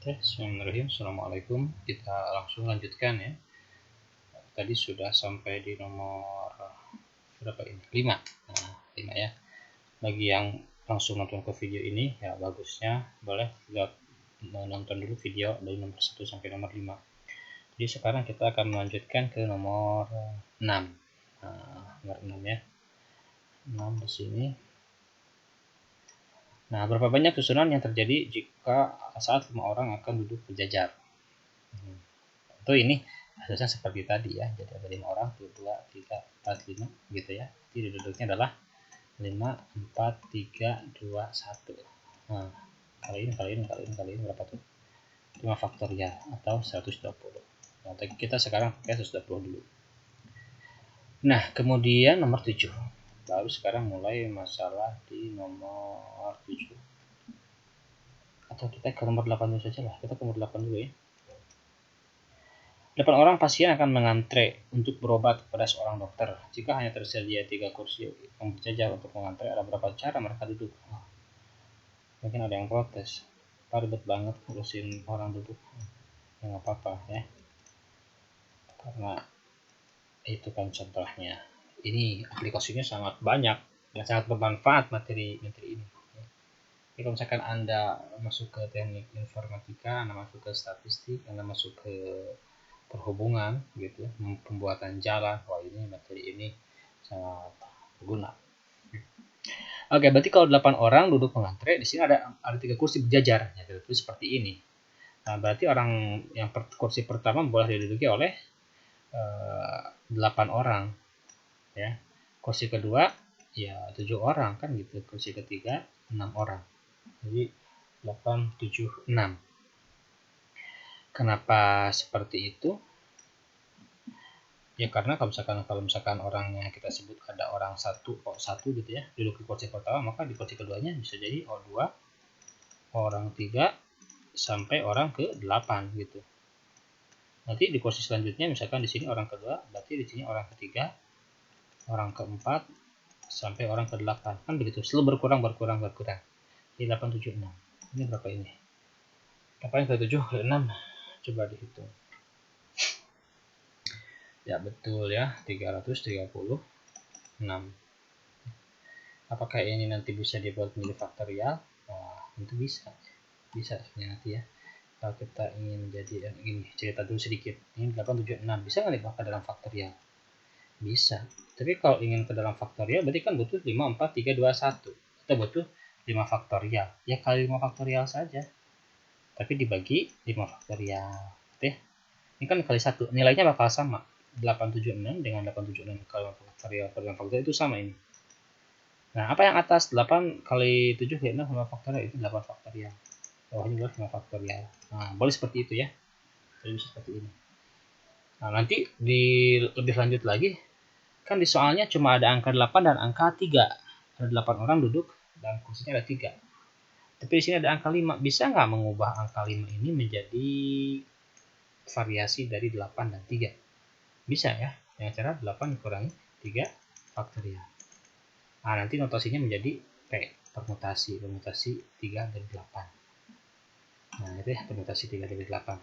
Bismillahirrahmanirrahim. Assalamualaikum. Kita langsung lanjutkan ya. Tadi sudah sampai di nomor berapa ini? 5. Nah, 5 ya. Bagi yang langsung nonton ke video ini ya bagusnya boleh nonton dulu video dari nomor 1 sampai nomor 5. Jadi sekarang kita akan melanjutkan ke nomor 6. Nah, nomor 6 ya. 6 di sini. Nah, berapa banyak susunan yang terjadi jika saat 5 orang akan duduk berjajar? Tentu ini hasilnya seperti tadi ya. Jadi ada 5 orang, 2, 3, 4, 5 gitu ya. Jadi duduknya adalah 5, 4, 3, 2, 1. Nah, kali ini berapa tuh? 5 faktorial atau 120. Nah, kita sekarang pakai 120 dulu. Nah, kemudian nomor 7. Baru sekarang mulai masalah di nomor 7. Atau kita ke nomor 8 dulu saja lah. Kita ke nomor 8 dulu ya. 8 orang pasien akan mengantre untuk berobat kepada seorang dokter. Jika hanya tersedia 3 kursi yang berjajar untuk mengantre, ada berapa cara mereka duduk? Mungkin ada yang protes. Ribet banget ngurusin orang duduk. Ya nggak apa-apa ya. Karena itu kan contohnya. Ini aplikasinya sangat banyak dan sangat bermanfaat materi ini. Jadi kalau misalkan Anda masuk ke teknik informatika, Anda masuk ke statistik, Anda masuk ke perhubungan gitu, pembuatan jalan, wah ini materi ini sangat berguna. Oke, berarti kalau 8 orang duduk mengantre, di sini ada 3 kursi berjajar, ya, seperti ini. Nah, berarti orang yang kursi pertama boleh diduduki oleh 8 orang, ya. Kursi kedua, ya 7 orang kan gitu. Kursi ketiga 6 orang. Jadi 8, 7, 6. Kenapa seperti itu? Ya karena kalau misalkan orangnya kita sebut ada orang satu gitu ya, duduk di kursi pertama, maka di kursi keduanya bisa jadi O2, orang 3 sampai orang ke-8 gitu. Nanti di kursi selanjutnya misalkan di sini orang kedua, berarti di sini orang ketiga, orang keempat sampai orang ke-8. Kan begitu, selalu berkurang. Jadi 8, 7, 6. Ini berapa ini? Apa yang ke-7, ke-6? Coba dihitung. Ya betul ya, 336. Apakah ini nanti bisa dibuat menjadi faktorial? Wah, tentu bisa sebenarnya nanti ya. Kalau kita ingin menjadi ini, cerita dulu sedikit. Ini 876 bisa nggak dibawa ke dalam faktorial? Bisa. Tapi kalau ingin ke dalam faktorial berarti kan butuh 5, 4, 3, 2, 1. Kita butuh 5 faktorial. Ya kali 5 faktorial saja. Tapi dibagi 5 faktorial. Oke. Ini kan kali 1. Nilainya bakal sama. 876 dengan 876 kali faktorial itu sama ini. Nah, apa yang atas? 8 kali 7 kali 6 5 faktorial itu 8 faktorial. Bawahnya adalah 5 faktorial. Nah, boleh seperti itu ya. Jadi bisa seperti ini. Nah, nanti lebih lanjut lagi, kan di soalnya cuma ada angka 8 dan angka 3. Ada 8 orang duduk dan kursinya ada 3. Tapi di sini ada angka 5. Bisa nggak mengubah angka 5 ini menjadi variasi dari 8 dan 3? Bisa ya. Dengan cara 8 dikurangi 3 faktorial. Nah, nanti notasinya menjadi P, permutasi 3 dari 8. Nah, itu ya, permutasi 3 dari 8.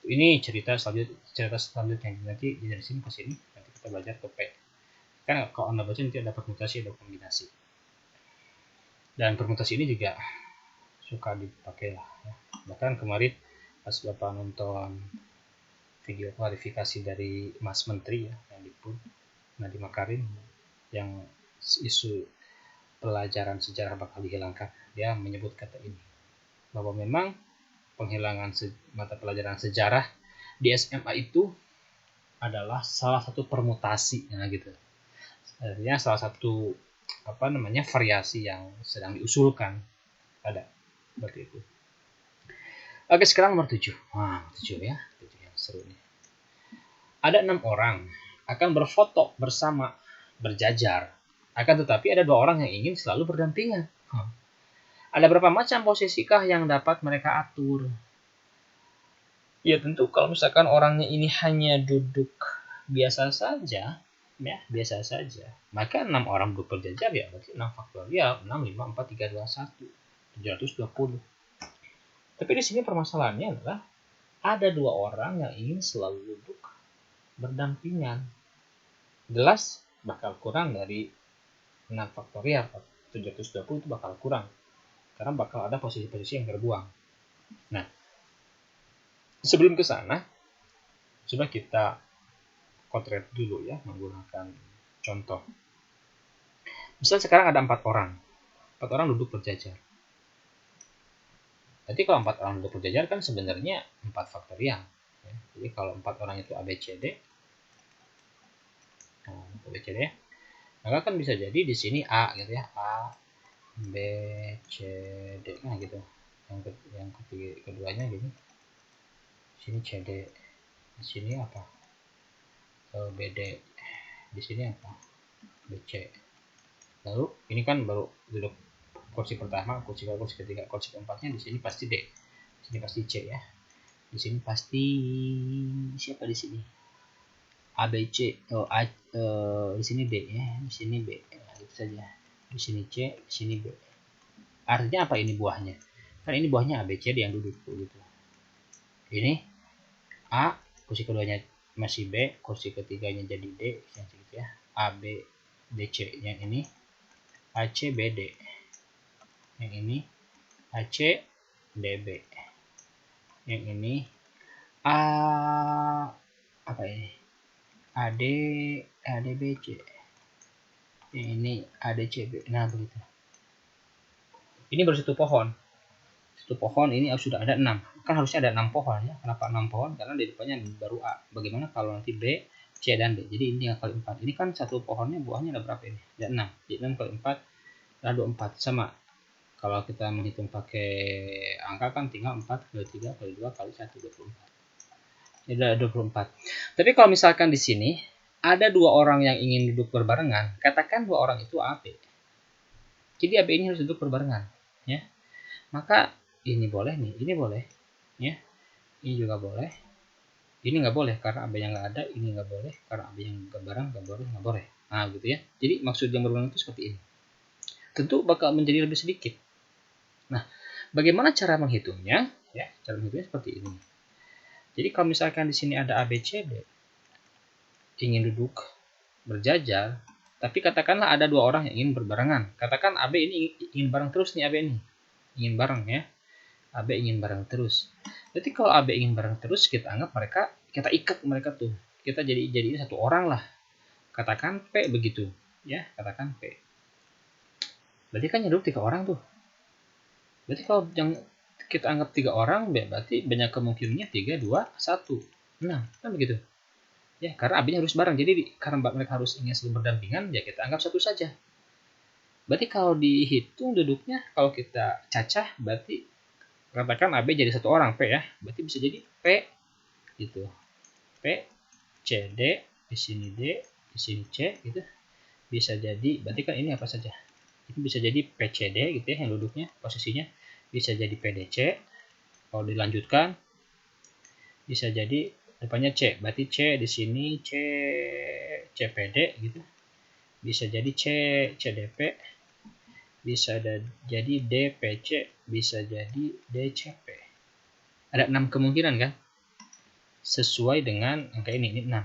Ini cerita selanjutnya nanti dari sini ke sini nanti kita belajar ke P. Kan kalau Anda baca nanti ada permutasi, ada kombinasi. Dan permutasi ini juga suka dipakai lah ya. Bahkan kemarin pas Bapak nonton video klarifikasi dari Mas Menteri ya, yang Dipun Nadiem Makarim, yang isu pelajaran sejarah bakal dihilangkan. Dia menyebut kata ini, bahwa memang penghilangan mata pelajaran sejarah di SMA itu adalah salah satu permutasi, nah gitu. Artinya salah satu variasi yang sedang diusulkan ada seperti itu. Oke, sekarang nomor 7. Wah, 7 ya. 7 yang seru nih. Ada 6 orang akan berfoto bersama berjajar. Akan tetapi ada 2 orang yang ingin selalu berdampingan. Ada berapa macam posisikah yang dapat mereka atur? Ya tentu kalau misalkan orangnya ini hanya duduk biasa saja, ya biasa saja, maka 6 orang duduk berjajar ya berarti 6 faktorial 6, 5, 4, 3, 2, 1 720. Tapi di sini permasalahannya adalah ada dua orang yang ingin selalu duduk berdampingan. Jelas bakal kurang dari 6 faktorial. 720 itu bakal kurang. Karena bakal ada posisi-posisi yang terbuang. Nah, sebelum ke sana, coba kita potret dulu ya menggunakan contoh. Misal sekarang ada 4 orang. 4 orang duduk berjajar. Jadi kalau 4 orang duduk berjajar kan sebenarnya 4 faktorial. Ya. Jadi kalau 4 orang itu ABCD, ABCD, maka kan bisa jadi di sini A gitu ya, A, B, C, D, nah gitu. Yang keduanya gini. Di sini CD, di sini apa? BD, di sini apa? BC. Lalu ini kan baru duduk kursi pertama, kursi kedua, kursi ketiga, kursi keempatnya di sini pasti D, di sini pasti C ya. Di sini pasti siapa di sini? A, B, C, di sini D ya, di sini B, nah, itu saja. Di sini C, di sini B. Artinya apa ini buahnya? Kan ini buahnya A, B, C, D yang duduk gitu. Ini A, kursi keduanya masih B, kursi ketiganya jadi D, yang gitu ya. A, B, D, C. Yang ini A, C, B, D. Yang ini A, C, D, B. Yang ini A, apa ini? A, D, B, C. Yang ini A, D, C, B. Nah, begitu. Ini baru satu pohon. Satu pohon ini sudah ada 6. Kan harusnya ada 6 pohon ya. Kenapa 6 pohon? Karena di depannya baru A. Bagaimana kalau nanti B, C, dan D? Jadi ini yang kali 4. Ini kan satu pohonnya buahnya ada berapa ini? Ada 6. Jadi 6 kali 4 ada 24. Sama. Kalau kita menghitung pakai angka kan tinggal 4 kali 3 kali 2 kali 1, 24. Jadi ada 24. Tapi kalau misalkan di sini ada dua orang yang ingin duduk berbarengan, katakan dua orang itu AB. Jadi AB ini harus duduk berbarengan, ya. Maka ini boleh nih, ini boleh, ya. Ini juga boleh. Ini nggak boleh karena AB yang nggak ada, ini nggak boleh karena AB yang nggak bareng, nggak boleh. Nah, gitu ya. Jadi maksud yang berbarengan itu seperti ini. Tentu bakal menjadi lebih sedikit. Nah, bagaimana cara menghitungnya? Ya, cara menghitungnya seperti ini. Jadi kalau misalkan di sini ada ABCD ingin duduk berjajar, tapi katakanlah ada dua orang yang ingin berbarengan. Katakan AB ini ingin bareng terus nih, AB ini ingin bareng ya. AB ingin bareng terus. Jadi kalau AB ingin bareng terus, kita anggap mereka, kita ikat mereka tuh. Kita jadi ini satu orang lah. Katakan P begitu, ya, katakan P. Berarti kan yang duduk 3 orang tuh. Berarti kalau yang kita anggap 3 orang, berarti banyak kemungkinannya 3, 2, 1. Nah, kan begitu. Ya, karena AB-nya harus bareng. Jadi karena mereka harus ingin selalu berdampingan, ya kita anggap satu saja. Berarti kalau dihitung duduknya, kalau kita cacah, berarti katakan AB jadi satu orang, P ya. Berarti bisa jadi P gitu. P, C, D, di sini D, di sini C gitu. Bisa jadi, berarti kan ini apa saja? Ini bisa jadi PCD gitu ya yang duduknya, posisinya. Bisa jadi PDC. Kalau dilanjutkan bisa jadi depannya C, berarti C di sini C, CPD gitu. Bisa jadi C, CDP, bisa jadi DPC, bisa jadi DCP. Ada 6 kemungkinan kan? Sesuai dengan angka ini 6.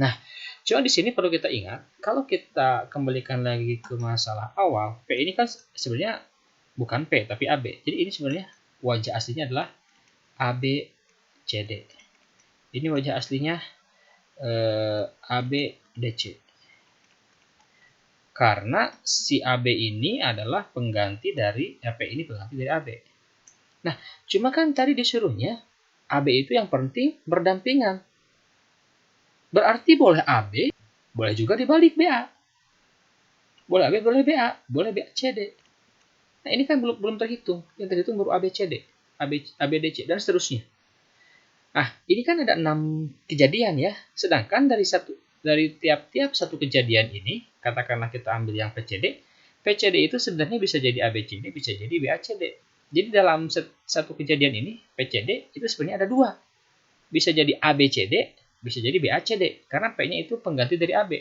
Nah, cuma di sini perlu kita ingat, kalau kita kembalikan lagi ke masalah awal, P ini kan sebenarnya bukan P tapi AB. Jadi ini sebenarnya wajah aslinya adalah ABCD. Ini wajah aslinya ABDC. Karena si AB ini adalah pengganti dari P ini pengganti dari AB. Nah, cuma kan tadi disuruhnya AB itu yang penting berdampingan. Berarti boleh AB, boleh juga dibalik BA. Boleh AB, boleh BA, boleh BCD. Nah, ini kan belum terhitung. Yang terhitung baru ABCD, ABDC, dan seterusnya. Nah, ini kan ada 6 kejadian ya. Sedangkan dari tiap-tiap satu kejadian ini, katakanlah kita ambil yang PCD. PCD itu sebenarnya bisa jadi ABCD, bisa jadi BACD. Jadi dalam satu kejadian ini, PCD itu sebenarnya ada 2. Bisa jadi ABCD, bisa jadi BACD. Karena P-nya itu pengganti dari AB.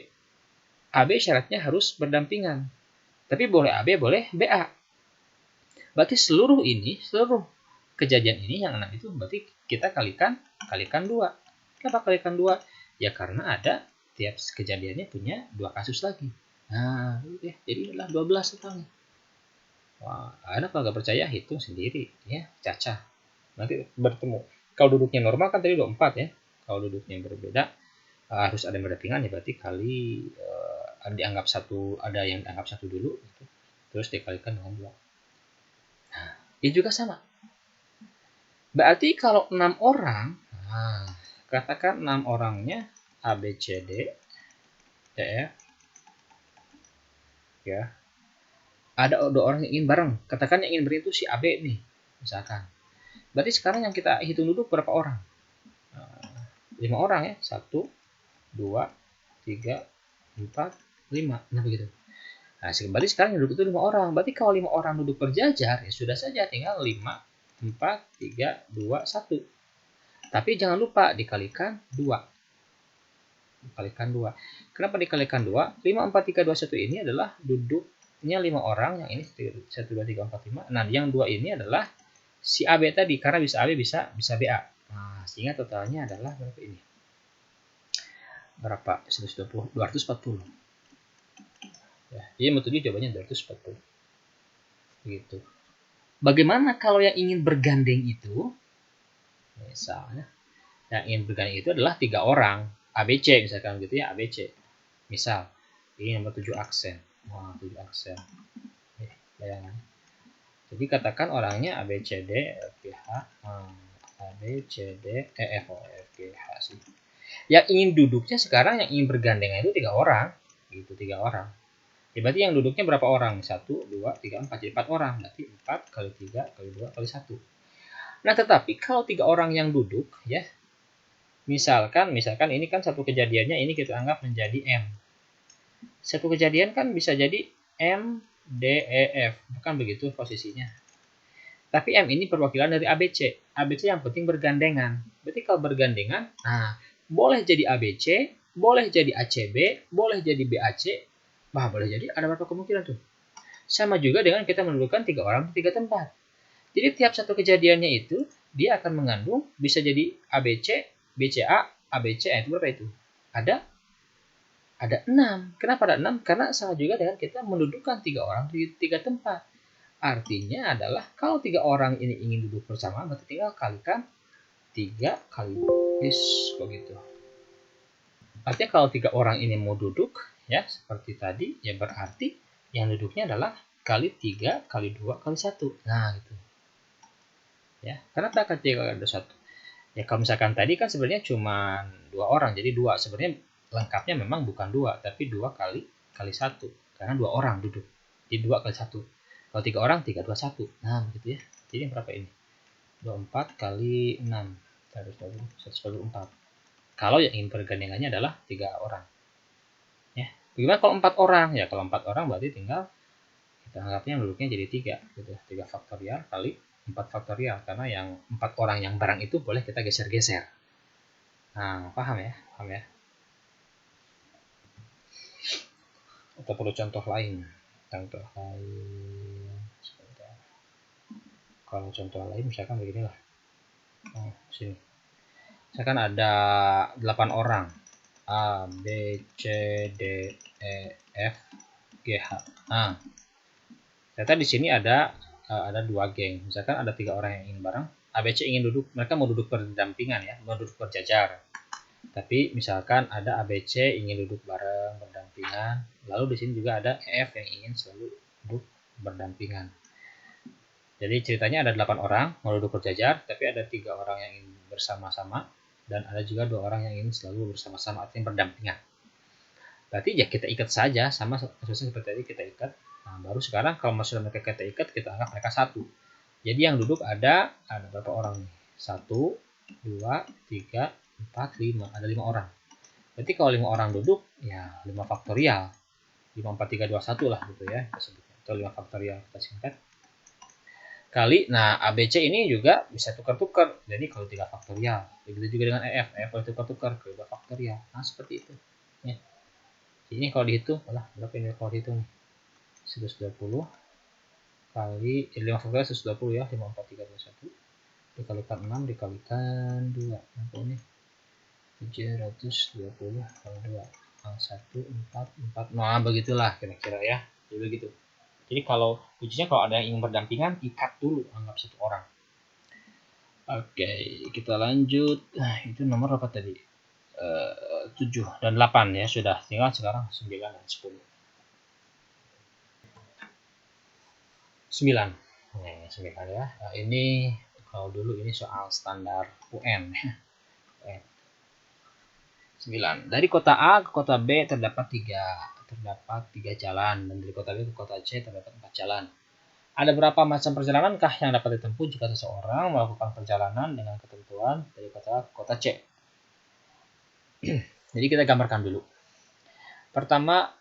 AB syaratnya harus berdampingan. Tapi boleh AB, boleh BA. Berarti seluruh kejadian ini yang 6 itu berarti kita kalikan 2. Kenapa kalikan 2? Ya karena ada tiap kejadiannya punya 2 kasus lagi. Nah, jadi adalah 12 totalnya. Wah, Anda kalau nggak percaya hitung sendiri ya, cacah. Nanti bertemu. Kalau duduknya normal kan tadi 24 ya. Kalau duduknya berbeda harus ada yang berdampingan ya, berarti kali dianggap satu, ada yang dianggap satu dulu gitu. Terus dikalikan dengan 2. Nah, ini juga sama. Berarti kalau 6 orang, katakan 6 orangnya A, B, C, D, E, F, ya. Ada 2 orang yang ingin bareng. Katakan yang ingin bareng itu si A, B nih, misalkan. Berarti sekarang yang kita hitung duduk berapa orang? 5 orang ya. 1, 2, 3, 4, 5. Nah begitu. Nah, berarti sekarang yang duduk itu 5 orang. Berarti kalau 5 orang duduk berjajar, ya sudah saja tinggal 5, 4, 3, 2, 1. Tapi jangan lupa dikalikan 2. Dikalikan 2. Kenapa dikalikan 2? 5, 4, 3, 2, 1 ini adalah duduknya 5 orang. Yang ini 1, 2, 3, 4, 5. Nah, yang 2 ini adalah si AB tadi. Karena bisa AB, bisa BA. Nah, sehingga totalnya adalah berapa ini? Berapa? 120, 240. Ya, jadi yang tujuh jawabannya 240. Begitu. Bagaimana kalau yang ingin bergandeng itu? Misalnya, yang ingin bergandeng itu adalah 3 orang. ABC misalkan gitu ya, ABC. Misal, ini nomor 7 aksen. Wah, 7 aksen. Bayangan. Jadi katakan orangnya A, B, C, D, F, G, H. A, B, C, D, E, F, O, F, G, H sih. Yang ingin duduknya sekarang, yang ingin bergandengan itu 3 orang. Gitu, 3 orang. Ya, berarti yang duduknya berapa orang? 1, 2, 3, 4. Jadi 4 orang. Berarti 4 kali 3 kali 2 kali 1. Nah, tetapi kalau 3 orang yang duduk, ya, misalkan ini kan satu kejadiannya ini kita anggap menjadi M. Satu kejadian kan bisa jadi M, D, E, F. Bukan begitu posisinya. Tapi M ini perwakilan dari ABC. ABC yang penting bergandengan. Berarti kalau bergandengan, nah, boleh jadi ABC, boleh jadi ACB, boleh jadi BAC. Wah, boleh jadi ada berapa kemungkinan tuh? Sama juga dengan kita menentukan 3 orang di 3 tempat. Jadi tiap satu kejadiannya itu dia akan mengandung bisa jadi ABC, BCA, ABC. Itu berapa itu? Ada 6. Kenapa ada 6? Karena sama juga dengan kita mendudukkan 3 orang di 3 tempat. Artinya adalah kalau 3 orang ini ingin duduk bersama, berarti tinggal kalikan 3 kali begitu. Artinya kalau 3 orang ini mau duduk ya seperti tadi, ya berarti yang duduknya adalah kali 3 kali 2 kali 1. Nah, gitu. Ya, kenapa kali 3 kali 1? Ya kalau misalkan tadi kan sebenarnya cuma 2 orang, jadi 2. Sebenarnya lengkapnya memang bukan 2, tapi 2 kali 1. Karena 2 orang duduk. Jadi 2 kali 1. Kalau 3 orang, 3, 2, 1. Nah, begitu ya. Jadi berapa ini? 24 kali 6. 124. Kalau yang ingin pergandengannya adalah 3 orang. Ya. Bagaimana kalau 4 orang? Ya, kalau 4 orang berarti tinggal kita anggapnya duduknya jadi 3. Gitu. 3 faktorial kali 4 faktorial. Karena yang 4 orang yang barang itu boleh kita geser-geser. Nah, paham ya? Paham ya? Atau perlu contoh lain? Contoh lain. Kalau contoh lain misalkan beginilah. Sini. Misalkan ada 8 orang. A, B, C, D, E, F, G, H. Nah, ternyata di sini ada 2 geng. Misalkan ada 3 orang yang ingin bareng. A, B, C ingin duduk, mereka mau duduk berdampingan ya, mau duduk berjajar. Tapi misalkan ada A, B, C ingin duduk bareng berdampingan. Lalu di sini juga ada E, F yang ingin selalu duduk berdampingan. Jadi ceritanya ada 8 orang mau duduk berjajar, tapi ada 3 orang yang ingin bersama-sama dan ada juga 2 orang yang ingin selalu bersama-sama, artinya berdampingan. Berarti ya kita ikat saja sama seperti tadi kita ikat. Nah, baru sekarang kalau sudah mereka kita ikat, kita anggap mereka satu. Jadi yang duduk ada berapa orang nih? 1, 2, 3, 4, 5. Ada 5 orang. Berarti kalau 5 orang duduk, ya 5 faktorial. 5, 4, 3, 2, 1 lah gitu ya. Kita sebutnya. Atau 5 faktorial kita singkat. Kali, nah ABC ini juga bisa tukar-tukar. Jadi kalau 3 faktorial. Begitu juga dengan EF. EF boleh tukar-tukar ke 2 faktorial. Nah, seperti itu. Ya. Ini kalau dihitung, berapa ini kalau dihitung? 120 kali 5 faktorial 120 ya, 5, 4, 3, 2, 1. dikalikan 6 dikalikan 2, apa ini 720 kali 2 144. Nah begitulah kira-kira ya, jadi begitu. Jadi kalau kuncinya kalau ada yang berdampingan, ikat dulu, anggap satu orang. Oke, kita lanjut. Itu nomor apa tadi? 7 dan 8 ya, sudah. Tinggal sekarang 9 dan 10. 9. Nah, 9 ya. Nah, ini kalau dulu ini soal standar UN. 9. Dari kota A ke kota B terdapat 3 jalan, dan dari kota B ke kota C terdapat 4 jalan. Ada berapa macam perjalanankah yang dapat ditempuh jika seseorang melakukan perjalanan dengan ketentuan dari kota A ke kota C? Jadi kita gambarkan dulu. Pertama,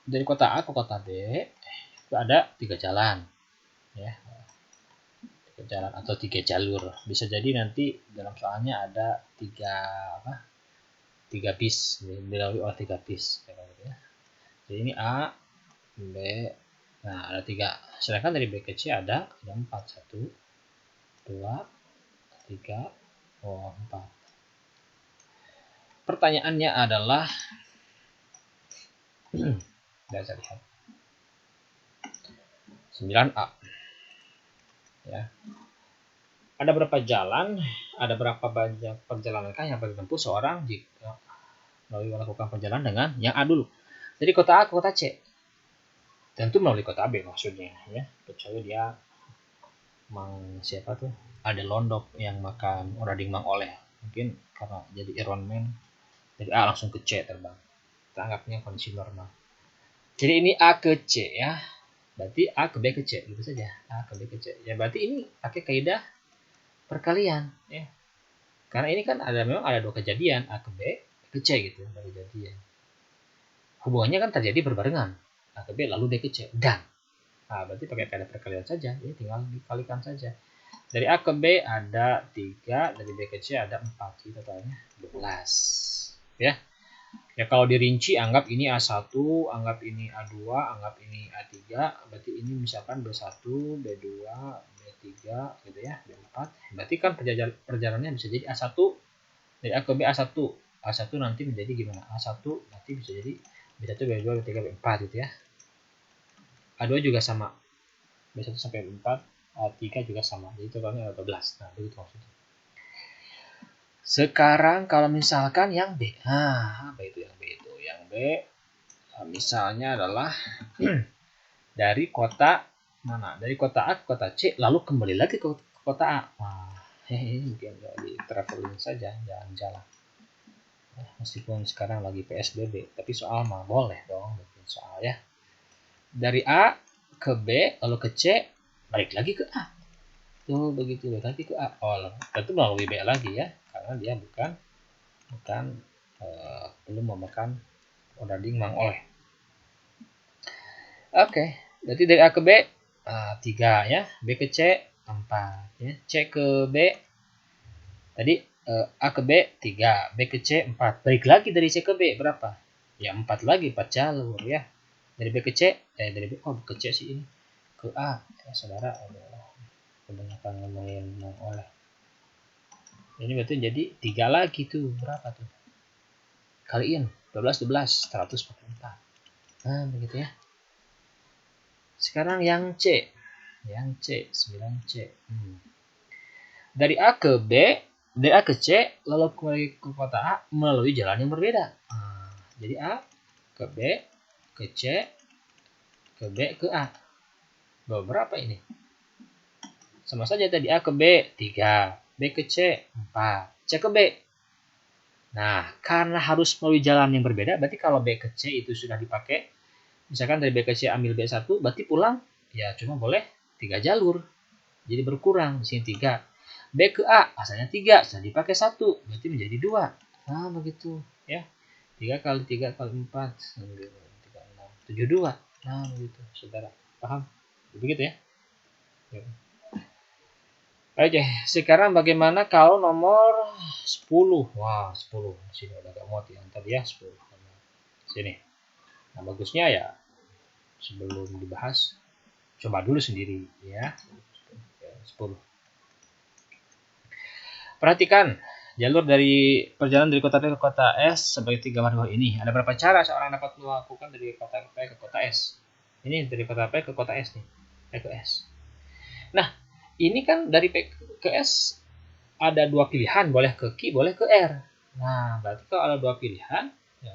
dari kota A ke kota B itu ada 3 jalan, ya, 3 jalan atau 3 jalur. Bisa jadi nanti dalam soalnya ada 3 bis, dilalui oleh 3 bis. Jadi ini A, B, nah ada 3. Sedangkan dari B ke C ada 4. 1, 2, 3, 4. Pertanyaannya adalah, bisa lihat 9A. Ya. Ada berapa jalan, ada berapa banyak perjalanan yang dapat ditempuh seorang jika melakukan perjalanan dengan yang A dulu. Jadi kota A ke kota C. Tentu melalui kota B maksudnya, ya. Kecuali dia siapa tuh? Ada Londok yang makan Rading Mang Oleh. Mungkin karena jadi Iron Man, dari A langsung ke C terbang. Kita anggapnya kondisi normal. Jadi ini A ke C ya. Berarti A ke B ke C gitu saja. A ke B ke C. Ya berarti ini pakai kaidah perkalian ya. Karena ini kan memang ada 2 kejadian, A ke B ke C gitu, ada kejadian. Hubungannya kan terjadi berbarengan. A ke B lalu B ke C dan. Nah, berarti pakai kaidah perkalian saja, ya tinggal dikalikan saja. Dari A ke B ada 3, dari B ke C ada 4, jadi totalnya 12. Ya. Ya kalau dirinci anggap ini A1, anggap ini A2, anggap ini A3, berarti ini misalkan B1, B2, B3 gitu ya, B4. Berarti kan perjalanannya bisa jadi A1 dari A ke B A1. A1 nanti menjadi gimana? A1 nanti bisa jadi B1, B2, B3, B4 gitu ya. A2 juga sama. B1 sampai B4, A3 juga sama. Jadi totalnya ada 12. Nah, begitu maksudnya. Sekarang kalau misalkan yang B. Nah, apa itu yang B itu? Yang B misalnya adalah dari kota mana? Dari kota A ke kota C, lalu kembali lagi ke kota A. Nah, ini mungkin di traveling saja, jalan-jalan. Meskipun sekarang lagi PSBB, tapi soal mah boleh dong, bikin soal ya. Dari A ke B, lalu ke C, balik lagi ke A. Tuh begitu, balik lagi ke A. Oh, tentu melalui B lagi ya, karena dia bukan belum memakan Rading Mang Oleh. Oke, berarti dari A ke B 3 ya, B ke C 4 ya, C ke B tadi A ke B 3, B ke C 4. Balik lagi dari C ke B berapa? Ya 4 lagi, 4 jalur ya. Dari B ke C, dari B ke C sih ini. Ke A, ya saudara, kebanyakan ngomongin Mang Oleh. Ini berarti jadi 3 lagi tuh, berapa tuh? Kaliin 12 144. Nah, begitu ya. Sekarang yang C. Yang C, 9C. Dari A ke B, dari A ke C, lalu kembali ke kota A melalui jalan yang berbeda. Jadi A ke B, ke C, ke B, ke A. Berapa ini? Sama saja tadi A ke B 3, B ke C 4, C ke B. Nah, karena harus melalui jalan yang berbeda, berarti kalau B ke C itu sudah dipakai, misalkan dari B ke C ambil B1, berarti pulang ya cuma boleh 3 jalur. Jadi berkurang, di sini 3. B ke A, asalnya 3, sudah dipakai 1, berarti menjadi 2. Nah, begitu ya. 3 kali 3 kali 4, 72. Nah, begitu, saudara. Paham? Begitu ya. Oke, sekarang bagaimana kalau nomor 10? Wah, 10. Sini udah gak muat yang tadi ya, 10. Sini. Nah, bagusnya ya sebelum dibahas coba dulu sendiri ya. 10. Perhatikan jalur dari perjalanan dari kota P ke kota S seperti gambar di bawah ini. Ada berapa cara seorang dapat melakukan dari kota P ke kota S? Ini dari kota P ke kota S nih, P ke S. Nah, ini kan dari P ke S ada dua pilihan, boleh ke Q, boleh ke R. Nah, berarti kalau ada dua pilihan, ya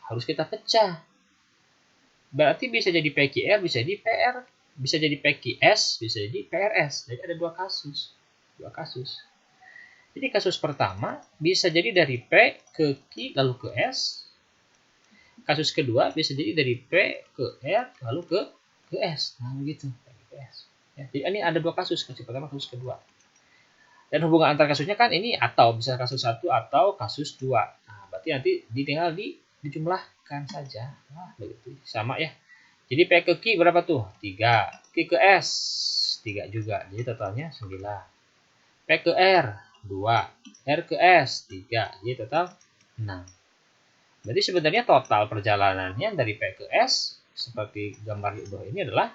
harus kita pecah. Berarti bisa jadi PQR, bisa jadi PR, bisa jadi PQS, bisa jadi PRS. Jadi ada dua kasus. Jadi kasus pertama bisa jadi dari P ke Q lalu ke S. Kasus kedua bisa jadi dari P ke R lalu ke S. Nah begitu. Ya, jadi ini ada dua kasus pertama, kasus kedua. Dan hubungan antar kasusnya kan ini atau bisa kasus 1 atau kasus 2. Nah, berarti nanti tinggal dijumlahkan saja. Nah, begitu. Sama ya. Jadi P ke Q berapa tuh? 3. Q ke S 3 juga. Jadi totalnya 9. P ke R 2. R ke S 3. Jadi total 6. Berarti sebenarnya total perjalanannya dari P ke S seperti gambar di bawah ini adalah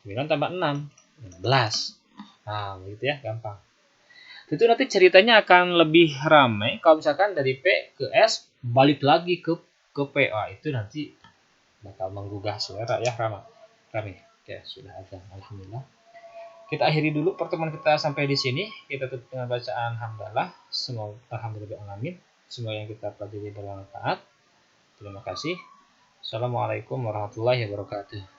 9 tambah 6. 15. Nah, begitu ya, gampang. Itu nanti ceritanya akan lebih ramai kalau misalkan dari P ke S balik lagi ke P. Itu nanti bakal menggugah selera ya, Rame. Oke, sudah azan. Alhamdulillah. Kita akhiri dulu pertemuan kita sampai di sini. Kita tutup dengan bacaan hamdalah. Semoga alhamdulillah alamin. Semua yang kita pelajari bermanfaat. Terima kasih. Assalamualaikum warahmatullahi wabarakatuh.